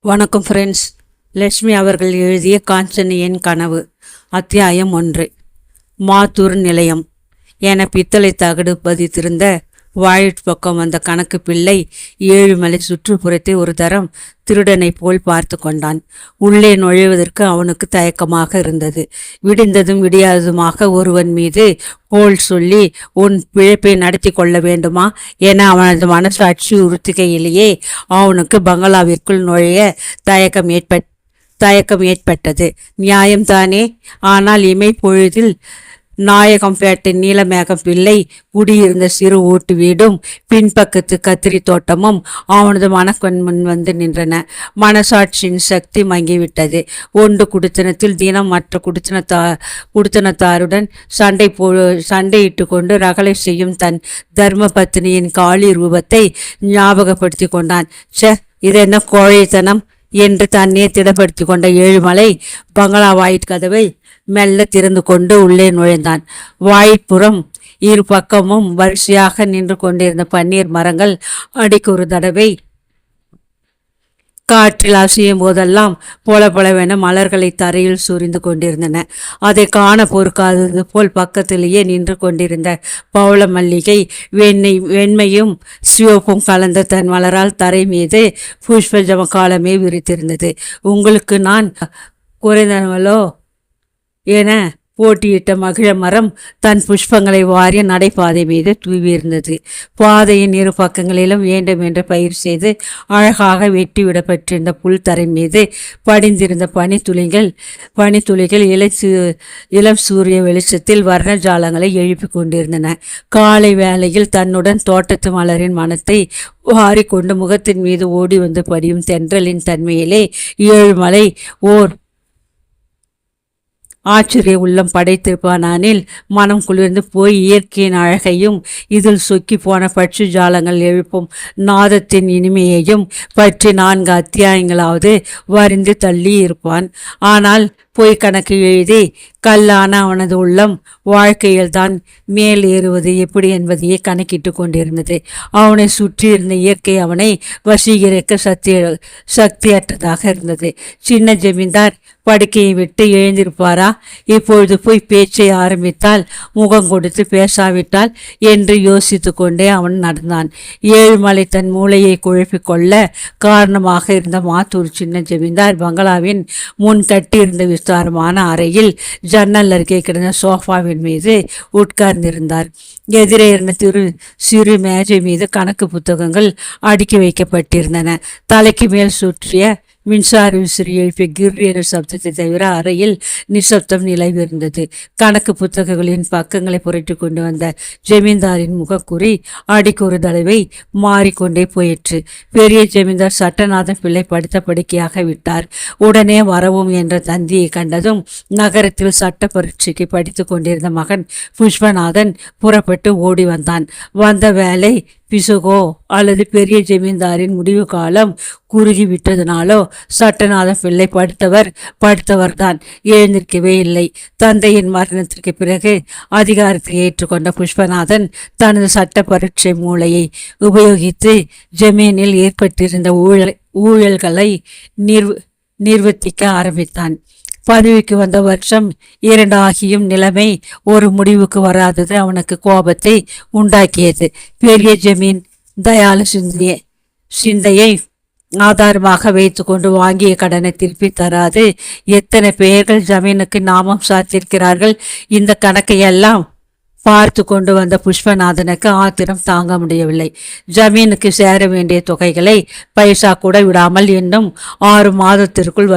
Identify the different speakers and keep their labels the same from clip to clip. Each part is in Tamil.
Speaker 1: வணக்கம் ஃப்ரெண்ட்ஸ். லட்சுமி அவர்கள் எழுதிய காஞ்சனையின் கனவு அத்தியாயம் 1. மாத்தூர் நிலையம் என பித்தளை தகடு பதித்திருந்த வாயிற் பக்கம் வந்த கணக்கு பிள்ளை ஏழுமலை சுற்றுப்புறத்தை ஒரு தரம் திருடனை போல் பார்த்து கொண்டான். உள்ளே நுழைவதற்கு அவனுக்கு தயக்கமாக இருந்தது. விடிந்ததும் விடியாததுமாக ஒருவன் மீது போல் சொல்லி உன் பிழைப்பை நடத்தி கொள்ள வேண்டுமா என அவனது மனசாட்சி உறுத்திகையிலேயே அவனுக்கு பங்களாவிற்குள் நுழைய தயக்கம் ஏற்பட்டது. நியாயம்தானே. ஆனால் இமை பொழுதில் நாயகம்பேட்டை நீலமேகம் பிள்ளை குடியிருந்த சிறு ஓட்டு வீடும் பின்பக்கத்து கத்திரி தோட்டமும் அவனது மனக்கண் முன் வந்து நின்றன. மனசாட்சியின் சக்தி மங்கிவிட்டது. ஒன்று குடித்தனத்தில் தினம் மற்ற குடித்தனத்தாருடன் சண்டையிட்டு கொண்டு ரகளை செய்யும் தன் தர்ம பத்தினியின் காளி ரூபத்தை ஞாபகப்படுத்தி கொண்டான். இதென்ன கோழைத்தனம் என்று தன்னை திடப்படுத்தி கொண்ட ஏழுமலை பங்களா வாயிற்கதவை மெல்ல திறந்து கொண்டு உள்ளே நுழைந்தான். வாயிற்புறம் இரு பக்கமும் வரிசையாக நின்று கொண்டிருந்த பன்னீர் மரங்கள் அடிக்கு ஒரு தடவை காற்றில் அசையும் போதெல்லாம் பொலவென மலர்களை தரையில் சுரிந்து கொண்டிருந்தன. அதை காண பொறுக்காதது போல் பக்கத்திலேயே நின்று கொண்டிருந்த பவள மல்லிகை வெண்மையும் சிவப்பும் கலந்த தன் மலரால் தரை மீது புஷ்ப ஜமக்காலமே விரித்திருந்தது. உங்களுக்கு நான் குறைந்தவளோ என போட்டியிட்ட மகிழ மரம் தன் புஷ்பங்களை வாரிய நடைபாதை மீது தூவியிருந்தது. பாதையின் இரு பக்கங்களிலும் வேண்டும் என்று பயிர் செய்து அழகாக வெட்டிவிடப்பட்டிருந்த புல் தரை மீது படிந்திருந்த பனித்துளிகள் இளம் சூரிய வெளிச்சத்தில் வர்ண ஜாலங்களை எழுப்பி கொண்டிருந்தன. காலை வேளையில் தன்னுடன் தோட்டத்து மலரின் மனத்தை வாரிக்கொண்டு முகத்தின் மீது ஓடி வந்து படியும் தென்றலின் தன்மையிலே ஏழுமலை ஓர் ஆச்சரிய உள்ளம் படைத்திருப்பானில் மனம் குளிர்ந்து போய் இயற்கையின் அழகையும் இதில் சொக்கி போன பட்சி ஜாலங்கள் எழுப்பும் நாதத்தின் இனிமையையும் பற்றி 4 அத்தியாயங்களாவது வரிந்து தள்ளி இருப்பான். ஆனால் பொய் கணக்கு எழுதி கல்லான அவனது உள்ளம் வாழ்க்கையில்தான் மேல் ஏறுவது எப்படி என்பதையே கணக்கிட்டு கொண்டிருந்தது. அவனை சுற்றி இருந்த இயற்கை அவனை வசீகரிக்க சக்தியற்றதாக இருந்தது. சின்ன ஜமீன்தார் படுக்கையை விட்டு எழுந்திருப்பாரா? இப்பொழுது போய் பேச்சை ஆரம்பித்தால், முகம் கொடுத்து பேசாவிட்டால் என்று யோசித்து கொண்டே அவன் நடந்தான். ஏழுமலை தன் மூளையை குழப்பிக்கொள்ள காரணமாக இருந்த மாத்தூர் சின்ன ஜமீன்தார் பங்களாவின் முன் கட்டியிருந்த விஸ்தாரமான அறையில் ஜன்னல் அருகே கிடந்த சோஃபாவின் மீது உட்கார்ந்திருந்தார். எதிரே இருந்த சிறு மேஜை மீது கணக்கு புத்தகங்கள் அடுக்கி வைக்கப்பட்டிருந்தன. தலைக்கு மேல் சுற்றிய மின்சார விசிறி எழுப்பிய கிர் என்ற சப்தத்தை தவிர அறையில் நிசப்தம் நிலவிருந்தது. கணக்கு புத்தகங்களின் பக்கங்களை புரட்டி கொண்டு வந்த ஜமீன்தாரின் முகக்குறி அடிக்கு ஒரு தடவை மாறிக்கொண்டே போயிற்று. பெரிய ஜமீன்தார் சட்டநாதன் பிள்ளை படுத்த படுக்கையாக விட்டார். உடனே வரவும் என்ற தந்தியை கண்டதும் நகரத்தில் சட்ட பரீட்சைக்கு படித்து கொண்டிருந்த மகன் புஷ்பநாதன் புறப்பட்டு ஓடி வந்தான். வந்த வேலை பிசுகோ அல்லது பெரிய ஜமீன்தாரின் முடிவு காலம் குறுகி விட்டதனாலோ சட்டநாதன் பிள்ளை படுத்தவர்தான் எழுந்திருக்கவே இல்லை. தந்தையின் மரணத்திற்கு பிறகு அதிகாரத்தை ஏற்றுக்கொண்ட புஷ்பநாதன் தனது சட்ட பரீட்சை மூளையை உபயோகித்து ஜமீனில் ஏற்பட்டிருந்த ஊழல்களை நிர்வகிக்க ஆரம்பித்தான். பதவிக்கு வந்த வருஷம் 2 ஆகியும் நிலைமை ஒரு முடிவுக்கு வராதது அவனுக்கு கோபத்தை உண்டாக்கியது. பெரிய ஜமீன் தயாள சிந்தையை ஆதாரமாக வைத்து கொண்டு வாங்கிய கடனை திருப்பி தராது எத்தனை பெயர்கள் ஜமீனுக்கு நாமம் சாத்திருக்கிறார்கள். இந்த கணக்கையெல்லாம் பார்த்து கொண்டு வந்த புஷ்பநாதனுக்கு ஆத்திரம் தாங்க முடியவில்லை. ஜமீனுக்கு சேர வேண்டிய தொகைகளை பைசா கூட விடாமல் இன்னும் 6 மாதத்திற்குள்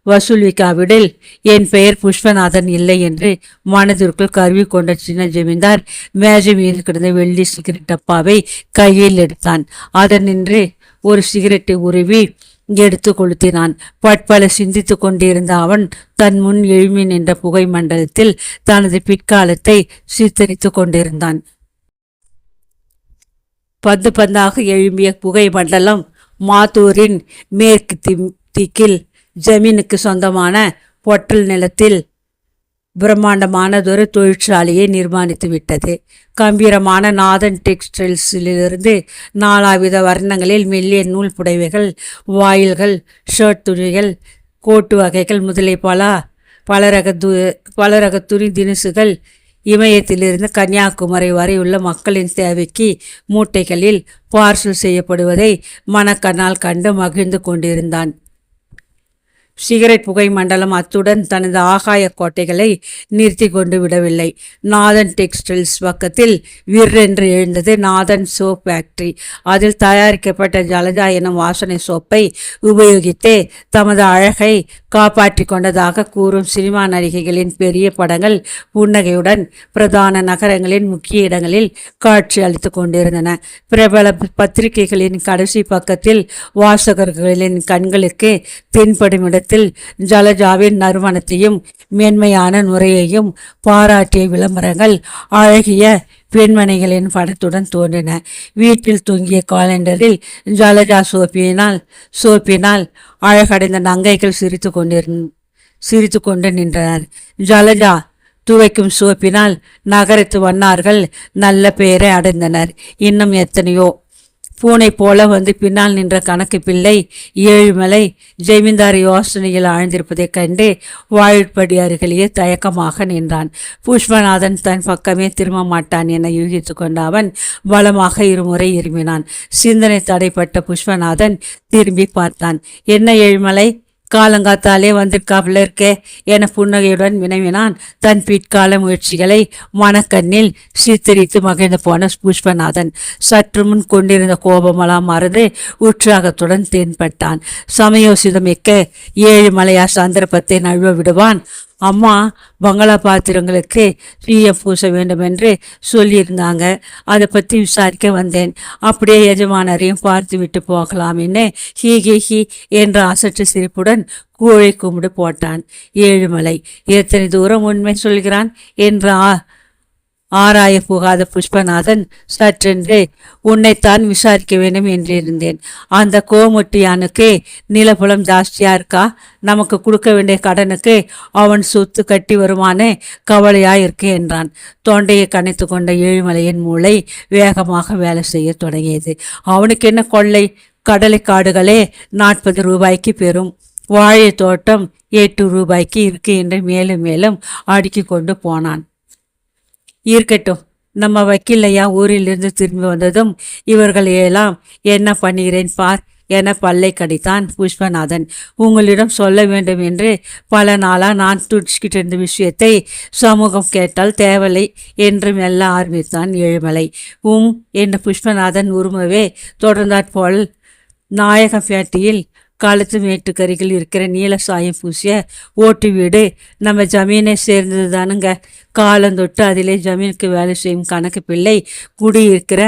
Speaker 1: வசூலிக்காவிடில் என் பெயர் புஷ்பநாதன் இல்லை என்று மனதிற்குள் கருவி கொண்ட சின்ன ஜமீன்தார் மேஜை மீது கிடந்த வெள்ளி சிகரெட் டப்பாவை கையில் எடுத்தான். அதனின்று ஒரு சிகரெட்டை உருவி எடுத்து கொளுத்தினான். பட்பல சிந்தித்து கொண்டிருந்த அவன் தன் முன் எழுமி நின்ற புகை மண்டலத்தில் தனது பிற்காலத்தை சித்தரித்து கொண்டிருந்தான். பந்தாக எழும்பிய புகை மண்டலம் மாத்தூரின் மேற்கு திக்கில் ஜமீனுக்கு சொந்தமான பொட்டல் நிலத்தில் பிரம்மாண்டமானதொரு தொழிற்சாலையை நிர்மாணித்து விட்டது. கம்பீரமான நாதன் டெக்ஸ்டைல்ஸிலிருந்து நாலாவித வர்ணங்களில் மெல்லிய நூல் புடைவைகள், வாயில்கள், ஷர்ட் துணிகள், கோட்டு வகைகள் முதலிய பலரக துணி தினுசுகள் இமயத்திலிருந்து கன்னியாகுமரி வரை உள்ள மக்களின் தேவைக்கு மூட்டைகளில் பார்சல் செய்யப்படுவதை மனக்கண்ணால் கண்டு மகிழ்ந்து கொண்டிருந்தான். சிகரெட் புகை மண்டலம் அத்துடன் தனது ஆகாய கோட்டைகளை நிறுத்தி கொண்டு விடவில்லை. நாதன் டெக்ஸ்டைல்ஸ் பக்கத்தில் விற்றென்று எழுந்தது நாதன் சோப் ஃபேக்டரி. அதில் தயாரிக்கப்பட்ட ஜலஜா எனும் வாசனை சோப்பை உபயோகித்தே தமது அழகை காப்பாற்றி கொண்டதாக கூறும் சினிமா நடிகைகளின் பெரிய படங்கள் புன்னகையுடன் பிரதான நகரங்களின் முக்கிய இடங்களில் காட்சி அளித்து கொண்டிருந்தன. பிரபல பத்திரிகைகளின் கடைசி பக்கத்தில் வாசகர்களின் கண்களுக்கு தென்படும் இடத்தில் ஜலஜாவின் நறுமணத்தையும் மென்மையான நுரையையும் பாராட்டிய விளம்பரங்கள் அழகிய பெண்மணிகளின் படத்துடன் தோன்றின. வீட்டில் தொங்கிய காலண்டரில் ஜலஜா சோப்பினால் அழகடைந்த நங்கைகள் சிரித்து கொண்டு நின்றனர். ஜலஜா துவைக்கும் சோப்பினால் நகரத்து வண்ணார்கள் நல்ல பெயரை அடைந்தனர். இன்னும் எத்தனையோ. பூனை போல வந்து பின்னால் நின்ற கணக்கு பிள்ளை ஏழுமலை ஜெமீன்தார் யோசனையில் ஆழ்ந்திருப்பதைக் கண்டு வாயிற்படி அருகிலேயே தயக்கமாக நின்றான். புஷ்பநாதன் தன் பக்கமே திரும்ப மாட்டான் என யூகித்து கொண்ட அவன் பலமாக இருமுறை இருமினான். சிந்தனை தடைப்பட்ட புஷ்பநாதன் திரும்பி பார்த்தான். என்ன ஏழுமலை, காலங்காத்தாலே வந்திருக்காப்புல இருக்கே என புன்னகையுடன் வினவினான். தன் பிற்கால முயற்சிகளை மனக்கண்ணில் சித்தரித்து மகிழ்ந்து போன புஷ்பநாதன் சற்று முன் கொண்டிருந்த கோபமெல்லாம் மறந்து உற்சாகத்துடன் தென்பட்டான். சமயோசிதமிக்க ஏழுமலையா சந்தர்ப்பத்தை நழுவ விடுவான். அம்மா பங்களா பாத்திரங்களுக்கு சிஎம் பூச வேண்டும் என்று சொல்லியிருந்தாங்க. அதை பற்றி விசாரிக்க வந்தேன். அப்படியே எஜமானரையும் பார்த்து விட்டு போகலாமின்னு ஹீ என்ற அசற்று சிரிப்புடன் கூழை கும்பிடு போட்டான். ஏழுமலை எத்தனை தூரம் உண்மை சொல்கிறான் என்று ஆராய போகாத புஷ்பநாதன் சற்றென்று உன்னைத்தான் விசாரிக்க வேண்டும் என்றிருந்தேன். அந்த கோமுட்டியானுக்கு நிலப்புலம் ஜாஸ்தியா இருக்கா? நமக்கு கொடுக்க வேண்டிய கடனுக்கு அவன் சொத்து கட்டி வருமானே கவலையாயிருக்கு என்றான். தொண்டையை கனைத்து கொண்ட ஏழுமலையின் மூளை வேகமாக வேலை செய்ய தொடங்கியது. அவனுக்கு என்ன கொள்ளை? கடலை காடுகளே 40 ரூபாய்க்கு பெறும். வாழை தோட்டம் 8 ரூபாய்க்கு இருக்கு என்று மேலும் மேலும் அடுக்கி கொண்டு போனான். இருக்கட்டும், நம்ம வக்கீலையா ஊரிலிருந்து திரும்பி வந்ததும் இவர்களையெல்லாம் என்ன பண்ணுகிறேன் பார் என பல்லை கடித்தான் புஷ்பநாதன். உங்களிடம் சொல்ல வேண்டும் என்று பல நாளாக நான் துடிச்சுக்கிட்டு இருந்த விஷயத்தை சமூகம் கேட்டால் தேவலை என்று மெல்ல ஆரம்பித்தான் ஏழுமலை. என்று புஷ்பநாதன் உருமவே தொடர்ந்தாற்போல் நாயகம்பேட்டையில் காலத்து மேட்டுக்கரையில் இருக்கிற நீல சாயம் பூசிய ஓட்டு வீடு நம்ம ஜமீனை சேர்ந்தது தானுங்க. காலந்தொட்டு அதிலே ஜமீனுக்கு வேலை செய்யும் கணக்கு பிள்ளை குடியிருக்கிற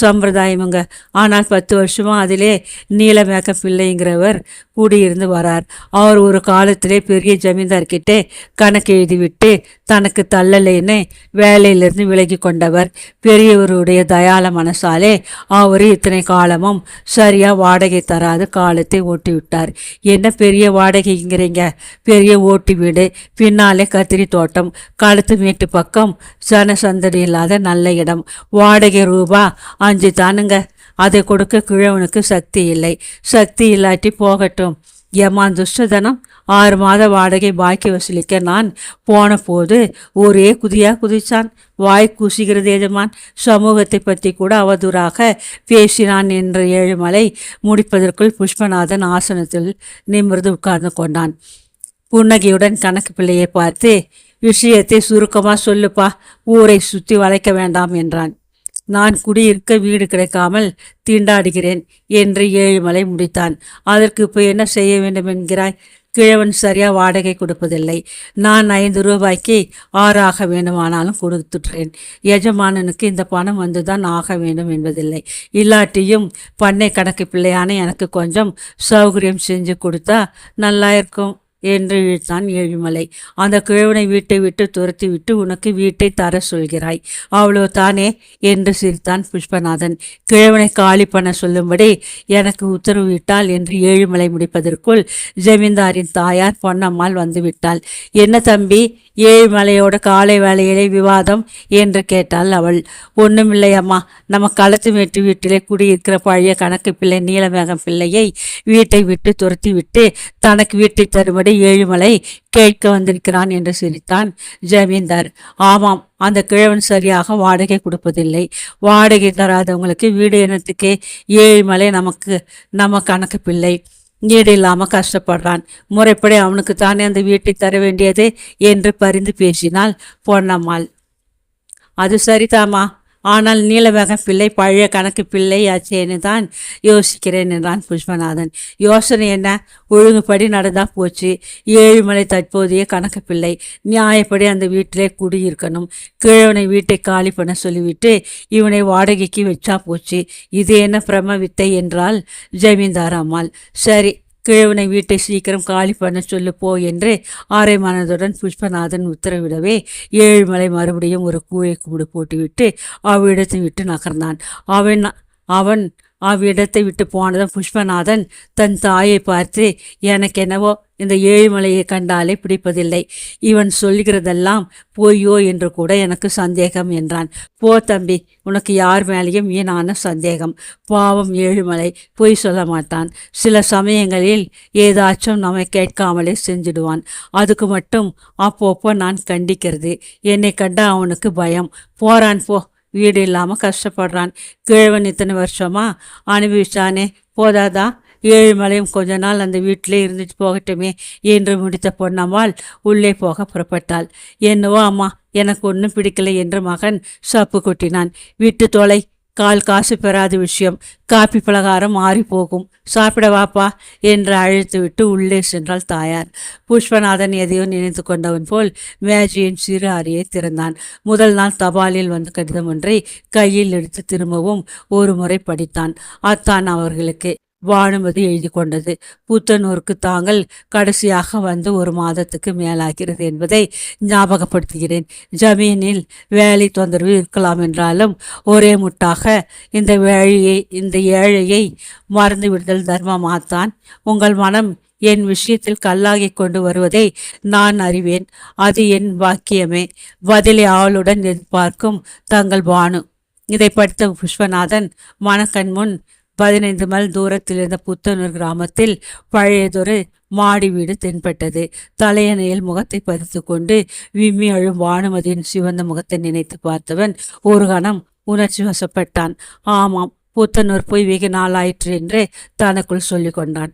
Speaker 1: சம்பிரதாயமுங்க. ஆனால் 10 வருஷமாக அதிலே நீலமேக்க பிள்ளைங்கிறவர் குடியிருந்து வரார். அவர் ஒரு காலத்திலே பெரிய ஜமீன்தார்கிட்டே கணக்கு எழுதிவிட்டு தனக்கு தள்ளலைன்னு வேலையிலிருந்து விலகி கொண்டவர். பெரியவருடைய தயால மனசாலே அவர் இத்தனை காலமும் சரியா வாடகை தராது காலத்தை ஓட்டி விட்டார். என்ன பெரிய வாடகைங்கிறீங்க? பெரிய ஓட்டு வீடு, பின்னாலே கத்திரி தோட்டம், காலத்து மேட்டு பக்கம் சனசந்தடி இல்லாத நல்ல இடம். வாடகை ரூபா 5 தானுங்க. அதை கொடுக்க கிழவனுக்கு சக்தி இல்லை. சக்தி இல்லாட்டி போகட்டும். ஏமான் துஷ்டதனம் 6 மாத வாடகை பாக்கி வசூலிக்க நான் போன போது ஒரே குதிச்சான். வாய் கூசுகிறது எஜமான். சமூகத்தை பற்றி கூட அவதூறாக பேசினான் என்ற ஏழுமலை முடிப்பதற்குள் புஷ்பநாதன் ஆசனத்தில் நிமிர்ந்து உட்கார்ந்து கொண்டான். புன்னகையுடன் கணக்கு பிள்ளையை பார்த்து, விஷயத்தை சுருக்கமாக சொல்லுப்பா, ஊரை சுற்றி வளைக்க வேண்டாம் என்றான். நான் குடியிருக்க வீடு கிடைக்காமல் தீண்டாடுகிறேன் என்று ஏழுமலை முடித்தான். அதற்கு இப்போ என்ன செய்ய வேண்டும் என்கிறாய்? கிழவன் சரியா வாடகை கொடுப்பதில்லை. நான் 5 ரூபாய்க்கு 6 ஆக வேண்டுமானாலும் கொடுத்துட்றேன். எஜமானனுக்கு இந்த பணம் வந்துதான் ஆக வேண்டும் என்பதில்லை. இல்லாட்டியும் பண்ணை கணக்கு பிள்ளையான எனக்கு கொஞ்சம் சௌகரியம் செஞ்சு கொடுத்தா நல்லா இருக்கும். என்று இழுத்தான் ஏழுமலை. அந்த கிழவனை வீட்டை விட்டு துரத்தி விட்டு உனக்கு வீட்டை தர சொல்கிறாய், அவ்வளோ தானே என்று சிரித்தான் புஷ்பநாதன். கிழவனை காலி பண்ண சொல்லும்படி எனக்கு உத்தரவிட்டாள் என்று ஏழுமலை முடிப்பதற்குள் ஜமீன்தாரின் தாயார் பொன்னம்மாள் வந்துவிட்டாள். என்ன தம்பி, ஏழுமலையோட காலை வேலையிலே விவாதம் என்று கேட்டாள் அவள். ஒன்றுமில்லை அம்மா, நம்ம களத்து மேட்டு வீட்டிலே குடியிருக்கிற பழைய கணக்கு பிள்ளை நீலமேகம் பிள்ளையை வீட்டை விட்டு துரத்தி விட்டு தனக்கு வீட்டை தரும்படி ஏழுமலை கேட்க வந்திருக்கிறான் என்று சிரித்தான் ஜமீன்தார். ஆமாம், அந்த கிழவன் சரியாக வாடகை கொடுப்பதில்லை. வாடகை தராதவங்களுக்கு வீடு என்னத்துக்கே? ஏழுமலை நம்ம கணக்கு பிள்ளை ஈடு இல்லாமல் கஷ்டப்படுறான். முறைப்படி அவனுக்கு தானே அந்த வீட்டை தர வேண்டியது என்று பரிந்து பேசினாள் பொன்னம்மாள். அது சரிதாமா, ஆனால் நீலவேகம் பிள்ளை பழைய கணக்கு பிள்ளை ஆச்சேன்னு தான் யோசிக்கிறேன் என்றான் புஷ்பநாதன். யோசனை என்ன? ஒழுங்குபடி நடந்தா போச்சு. ஏழுமலை தற்போதைய கணக்கு பிள்ளை நியாயப்படி அந்த வீட்டிலே குடியிருக்கணும். கிழவனை வீட்டை காலி பண்ண சொல்லிவிட்டு இவனை வாடகைக்கு வச்சா போச்சு. இது என்ன பிரம வித்தை என்றாள் ஜமீன்தார் அம்மாள். சரி, கிழவனை வீட்டை சீக்கிரம் காலி பண்ண சொல்லு போ என்று அரை மனதுடன் புஷ்பநாதன் உத்தரவிடவே ஏழுமலை மறுபடியும் ஒரு கூழை கும்பிடு போட்டுவிட்டு அவ்விடத்தை விட்டு நகர்ந்தான். அவன் அவ்விடத்தை விட்டு போனதும் புஷ்பநாதன் தன் தாயை பார்த்து, எனக்கு என்னவோ இந்த ஏழுமலையை கண்டாலே பிடிப்பதில்லை. இவன் சொல்கிறதெல்லாம் பொய்யோ என்று கூட எனக்கு சந்தேகம் என்றான். போ தம்பி, உனக்கு யார் மேலேயும் வீணான சந்தேகம். பாவம் ஏழுமலை பொய் சொல்ல மாட்டான். சில சமயங்களில் ஏதாச்சும் நம்மை கேட்காமலே செஞ்சிடுவான். அதுக்கு மட்டும் அப்பப்போ நான் கண்டிக்கிறது. என்னை கண்டா அவனுக்கு பயம். போறான் போ, வீடு இல்லாமல் கஷ்டப்படுறான். கிழவன் இத்தனை வருஷமா அனுபவிச்சானே, போதாதா? ஏழுமலையும் கொஞ்ச நாள் அந்த வீட்டிலே இருந்துட்டு போகட்டுமே என்று முடித்த பொன்னம்மாள் உள்ளே போக புறப்பட்டாள். என்னவோ அம்மா, எனக்கு ஒன்றும் பிடிக்கலை என்று மகன் சப்பு கொட்டினான். விட்டு தொலை, கால் காசு பெறாத விஷயம். காப்பி பலகாரம் மாறி போகும், சாப்பிட வாப்பா என்று அழைத்துவிட்டு உள்ளே சென்றாள் தாயார். புஷ்பநாதன் எதையோ நினைத்து கொண்டவன் போல் மேஜையின் சிறு அறையை திறந்தான். முதல் நாள் தபாலில் வந்த கடிதம் ஒன்றை கையில் எடுத்து திரும்பவும் ஒரு முறை படித்தான். அத்தான் அவர்களுக்கு வானுமதி எழுதி கொண்டது. புத்தனூருக்கு தாங்கள் கடைசியாக வந்து ஒரு மாதத்துக்கு மேலாகிறது என்பதை ஞாபகப்படுத்துகிறேன். ஜமீனில் வேலை தொந்தரவு இருக்கலாம் என்றாலும் ஒரே முட்டாக இந்த ஏழையை மறந்து விடுதல் தர்மமாத்தான். உங்கள் மனம் என் விஷயத்தில் கல்லாகி கொண்டு வருவதை நான் அறிவேன். அது என் வாக்கியமே. பதிலை ஆவலுடன் எதிர்பார்க்கும் தங்கள் பானு. இதை படித்த புஷ்பநாதன் மனக்கண் முன் 15 மைல் தூரத்தில் இருந்த புத்தனூர் கிராமத்தில் பழையதொரு மாடி வீடு தென்பட்டது. தலையணையில் முகத்தை பதித்து கொண்டு விம்மி அழும் வானுமதியின் சிவந்த முகத்தை நினைத்து பார்த்தவன் ஒரு கணம் உணர்ச்சி வசப்பட்டான். ஆமாம், புத்தனூர் போய் வெகு நாளாயிற்று என்று தனக்குள் சொல்லி கொண்டான்.